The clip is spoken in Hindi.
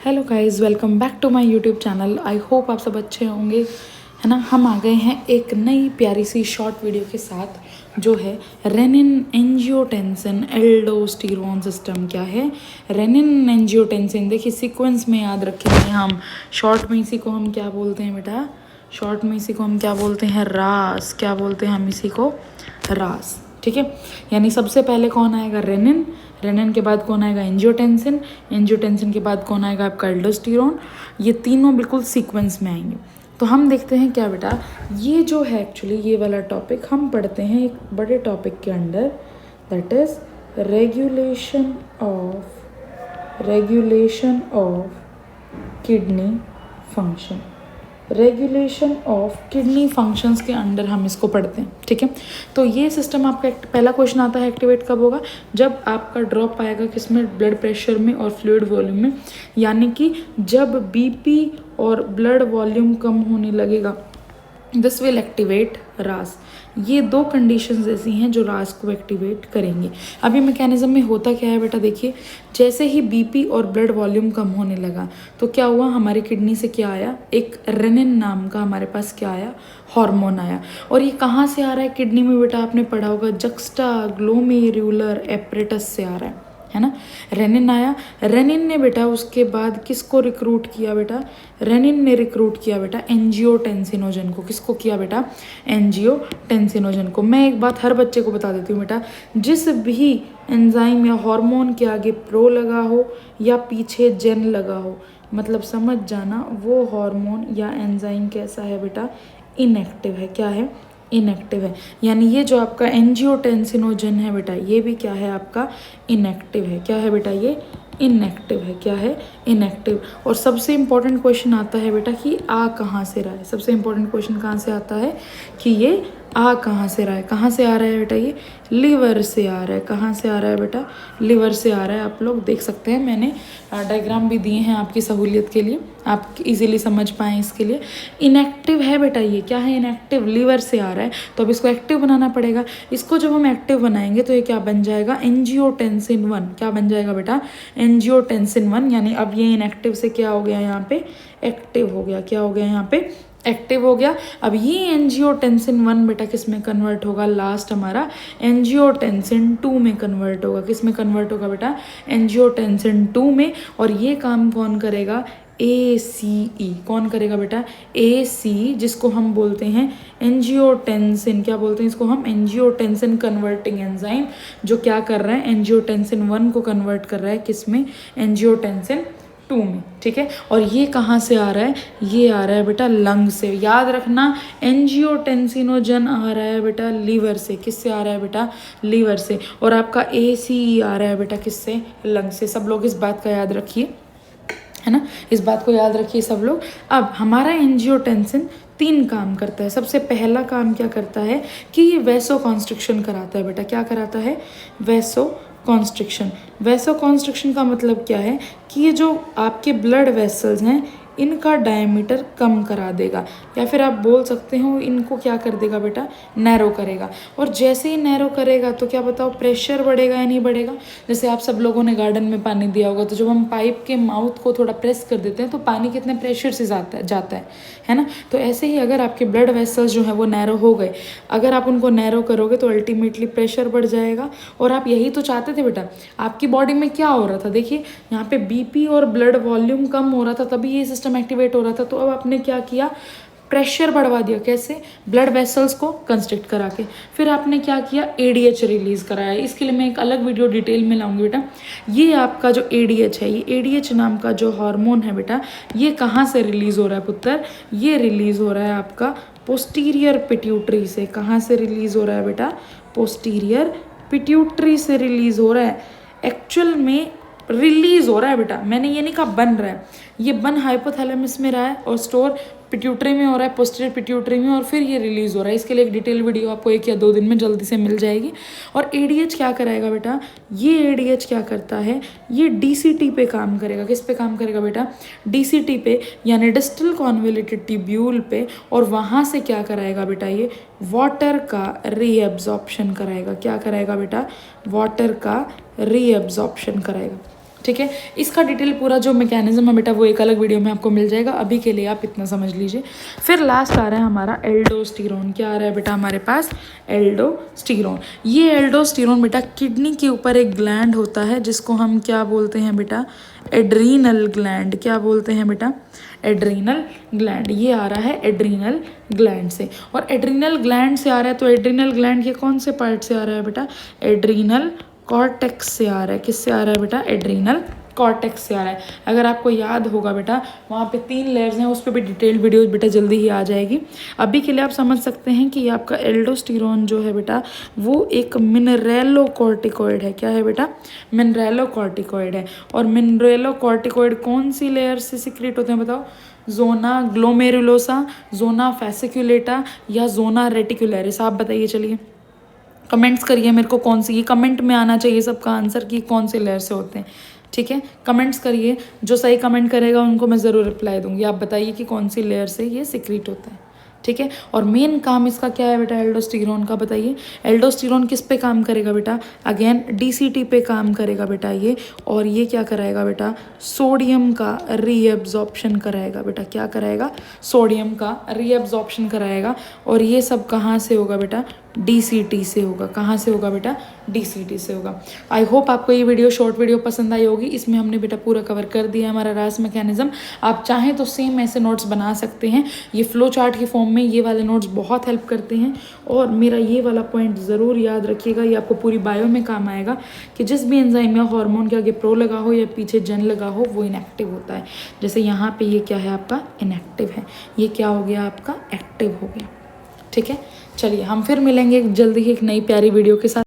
Hello guys, welcome back to my YouTube channel. I hope आप सब अच्छे होंगे, है ना। हम आ गए हैं एक नई प्यारी सी शॉर्ट वीडियो के साथ जो है रेनिन एंजियोटेंसिन एल्डोस्टेरोन सिस्टम। क्या है रेनिन एंजियोटेंसिन? देखिए सीक्वेंस में याद रखेंगे हम। शॉर्ट में इसी को हम क्या बोलते हैं बेटा? शॉर्ट में इसी को हम क्या बोलते हैं? रास। क्या बोलते हैं हम इसी को? रास। ठीक है, यानी सबसे पहले कौन आएगा? रेनिन। रेनिन के बाद कौन आएगा? एंजियोटेंसिन। एंजियोटेंसिन के बाद कौन आएगा? आपका एल्डोस्टेरोन। ये तीनों बिल्कुल सीक्वेंस में आएंगे। तो हम देखते हैं क्या बेटा, ये जो है एक्चुअली ये वाला टॉपिक हम पढ़ते हैं एक बड़े टॉपिक के under, that is regulation of kidney function. Regulation of kidney functions के अंडर हम इसको पढ़ते हैं। ठीक है, तो ये सिस्टम आपका पहला क्वेश्चन आता है एक्टिवेट कब होगा? जब आपका ड्रॉप आएगा किसमें? ब्लड प्रेशर में और फ्लूइड वॉल्यूम में। यानी कि जब बीपी और ब्लड वॉल्यूम कम होने लगेगा, दिस विल एक्टिवेट रास। ये दो कंडीशंस ऐसी हैं जो रास को एक्टिवेट करेंगे। अब ये मैकेनिज्म में होता क्या है बेटा? देखिए, जैसे ही बीपी और ब्लड वॉल्यूम कम होने लगा तो क्या हुआ? हमारी किडनी से क्या आया? एक रेनिन नाम का हमारे पास क्या आया? हार्मोन आया। और ये कहाँ से आ रहा है किडनी में बेटा? आपने पढ़ा होगा जक्स्टा ग्लोमेरुलर एपरेटस से आ रहा है ना। रेनिन आया। रेनिन ने बेटा उसके बाद किसको रिक्रूट किया बेटा? रेनिन ने रिक्रूट किया बेटा एंजियोटेंसिनोजन को। किसको किया बेटा? एंजियोटेंसिनोजन को। मैं एक बात हर बच्चे को बता देती हूँ बेटा, जिस भी एंजाइम या हार्मोन के आगे प्रो लगा हो या पीछे जेन लगा हो, मतलब समझ जाना वो हार्मोन या एंजाइम कैसा है बेटा? इनएक्टिव है। क्या है? इनएक्टिव है। यानी ये जो आपका एंजियोटेंसिनोजन है बेटा, ये भी क्या है? आपका इनएक्टिव है। क्या है बेटा? ये इनएक्टिव है। क्या है? इनएक्टिव। और सबसे इंपॉर्टेंट क्वेश्चन आता है बेटा कि आ कहाँ से रहा है? सबसे इंपॉर्टेंट क्वेश्चन कहाँ से आता है कि ये आ कहाँ से रहा है? कहाँ से आ रहा है बेटा? ये लीवर से आ रहा है। कहाँ से आ रहा है बेटा? लीवर से आ रहा है। आप लोग देख सकते हैं, मैंने डायग्राम भी दिए हैं आपकी सहूलियत के लिए, आप इजीली समझ पाएँ इसके लिए। इनएक्टिव है बेटा ये। क्या है? इनएक्टिव। लीवर से आ रहा है तो अब इसको एक्टिव बनाना पड़ेगा। इसको जब हम एक्टिव बनाएंगे तो ये क्या बन जाएगा? एंजियोटेंसिन 1। क्या बन जाएगा बेटा? एंजियोटेंसिन 1। यानी अब ये इनएक्टिव से क्या हो गया? यहाँ पे एक्टिव हो गया। क्या हो गया? यहाँ पे एक्टिव हो गया। अब ये एंजियोटेंसिन 1 बेटा किस में कन्वर्ट होगा? लास्ट हमारा एंजियोटेंसिन 2 में कन्वर्ट होगा। किस में कन्वर्ट होगा बेटा? एंजियोटेंसिन 2 में। और ये काम कौन करेगा? ACE। कौन करेगा बेटा? ACE, जिसको हम बोलते हैं एंजियोटेंसिन। क्या बोलते हैं इसको हम? एंजियोटेंसिन कन्वर्टिंग एंजाइम, जो क्या कर रहा है? एंजियोटेंसिन 1 को कन्वर्ट कर रहा है किस में? एंजियोटेंसिन 2 में। ठीक है, और ये कहाँ से आ रहा है? ये आ रहा है बेटा लंग से। याद रखना, एंजियोटेंसिनोजन आ रहा है बेटा लीवर से। किससे आ रहा है बेटा? लीवर से। और आपका ACE आ रहा है बेटा किससे? लंग से। सब लोग इस बात का याद रखिए, है ना, इस बात को याद रखिए सब लोग। अब हमारा एंजियोटेंसिन 3 काम करता है। सबसे पहला काम क्या करता है कि ये वैसो कॉन्स्ट्रिक्शन कराता है बेटा। क्या कराता है? Vaso constriction. वैसो कॉन्स्ट्रिक्शन का मतलब क्या है कि ये जो आपके ब्लड वेसल्स हैं इनका डायमीटर कम करा देगा, या फिर आप बोल सकते हो इनको क्या कर देगा बेटा? नैरो करेगा। और जैसे ही नैरो करेगा तो क्या बताओ, प्रेशर बढ़ेगा या नहीं बढ़ेगा? जैसे आप सब लोगों ने गार्डन में पानी दिया होगा, तो जब हम पाइप के माउथ को थोड़ा प्रेस कर देते हैं तो पानी कितने प्रेशर से जाता है ना। तो ऐसे ही अगर आपके ब्लड वेसल्स जो है वो नैरो हो गए, अगर आप उनको नैरो करोगे तो अल्टीमेटली प्रेशर बढ़ जाएगा। और आप यही तो चाहते थे बेटा। आपकी बॉडी में क्या हो रहा था? देखिए यहाँ पे बीपी और ब्लड वॉल्यूम कम हो रहा था, तभी ये सिस्टम एक्टिवेट हो रहा था। तो अब आपने क्या किया? प्रेशर बढ़वा दिया। कैसे? ब्लड वेसल्स को कंस्ट्रिक्ट करा के। फिर आपने क्या किया? ADH रिलीज कराया। इसके लिए मैं एक अलग वीडियो डिटेल में लाऊंगी बेटा। ये आपका जो ADH है, ये ADH नाम का जो हार्मोन है बेटा, ये कहाँ से रिलीज हो रहा है पुत्र? ये रिलीज हो रहा है आपका पोस्टीरियर पिट्यूटरी से। कहाँ से रिलीज हो रहा है बेटा? पोस्टीरियर पिट्यूटरी से रिलीज हो रहा है। एक्चुअल में रिलीज हो रहा है बेटा, मैंने ये नहीं कहा बन रहा है। ये बन हाइपोथैलेमस में रहा है और स्टोर पिट्यूटरी में हो रहा है, पोस्टीरियर पिट्यूटरी में, और फिर ये रिलीज हो रहा है। इसके लिए एक डिटेल वीडियो आपको 1 या 2 दिन में जल्दी से मिल जाएगी। और ADH क्या कराएगा बेटा? ये ADH क्या करता है? ये DCT पे काम करेगा। किस पे काम करेगा बेटा? DCT पे, यानी डिस्टल कॉन्वोल्यूटेड ट्यूब्यूल पे। और वहाँ से क्या कराएगा बेटा? ये वाटर का रीएब्जॉर्प्शन कराएगा। क्या कराएगा बेटा? वाटर का रीएब्जॉर्प्शन कराएगा। ठीक है। इसका डिटेल पूरा जो मैकेनिज्म है बेटा वो एक अलग वीडियो में आपको मिल जाएगा, अभी के लिए आप इतना समझ लीजिए। फिर लास्ट आ रहा है हमारा एल्डोस्टेरोन। क्या आ रहा है बेटा हमारे पास? एल्डोस्टेरोन। ये एल्डोस्टेरोन बेटा किडनी के ऊपर एक ग्लैंड होता है जिसको हम क्या बोलते हैं बेटा? Adrenal gland. क्या बोलते हैं बेटा? Adrenal gland. ये आ रहा है एड्रीनल ग्लैंड से, और एड्रीनल ग्लैंड से आ रहा है तो एड्रीनल ग्लैंड के कौन से पार्ट से आ रहा है बेटा? एड्रीनल कॉर्टेक्स से आ रहा है। किससे आ रहा है बेटा? एड्रीनल कॉर्टेक्स से आ रहा है। अगर आपको याद होगा बेटा वहाँ पे 3 लेयर्स हैं, उस पर भी डिटेल्ड वीडियो बेटा जल्दी ही आ जाएगी। अभी के लिए आप समझ सकते हैं कि आपका एल्डोस्टेरोन जो है बेटा वो एक मिनरेलोकॉर्टिकॉइड है। क्या है बेटा? मिनरेलोकॉर्टिकॉइड है। और मिनरेलोकॉर्टिकॉइड कौन सी लेयर से सिक्रेट होते हैं बताओ? जोना ग्लोमेरुलोसा, जोना फैसिकुलेटा या जोना रेटिकुलरिस? आप बताइए, चलिए कमेंट्स करिए मेरे को कौन सी, ये कमेंट में आना चाहिए सबका आंसर कि कौन से लेयर से होते हैं। ठीक है, कमेंट्स करिए, जो सही कमेंट करेगा उनको मैं ज़रूर रिप्लाई दूंगी। आप बताइए कि कौन सी लेयर से ये सिक्रीट होता है। ठीक है, और मेन काम इसका क्या है बेटा एल्डोस्टेरोन का? बताइए एल्डोस्टेरोन किस पे काम करेगा बेटा? अगेन डीसीटी पे काम करेगा बेटा ये। और ये क्या कराएगा बेटा? सोडियम का रीएब्जॉर्प्शन कराएगा बेटा। क्या कराएगा? सोडियम का रीएब्जॉर्प्शन कराएगा। और ये सब कहाँ से होगा बेटा? डीसीटी से होगा। कहाँ से होगा बेटा? डीसीटी से होगा। आई होप आपको ये वीडियो शॉर्ट वीडियो पसंद आई होगी। इसमें हमने बेटा पूरा कवर कर दिया हमारा रास मैकेनिज्म। आप चाहें तो सेम ऐसे नोट्स बना सकते हैं, ये फ्लो चार्ट की फॉर्म में ये वाले नोट्स बहुत हेल्प करते हैं। और मेरा ये वाला पॉइंट ज़रूर याद रखिएगा, ये आपको पूरी बायो में काम आएगा कि जिस भी एंजाइम या हार्मोन के आगे प्रो लगा हो या पीछे जन लगा हो वो इनएक्टिव होता है। जैसे यहाँ पे ये क्या है आपका? इनएक्टिव है। ये क्या हो गया आपका? एक्टिव हो गया। ठीक है, चलिए हम फिर मिलेंगे जल्दी ही एक नई प्यारी वीडियो के साथ।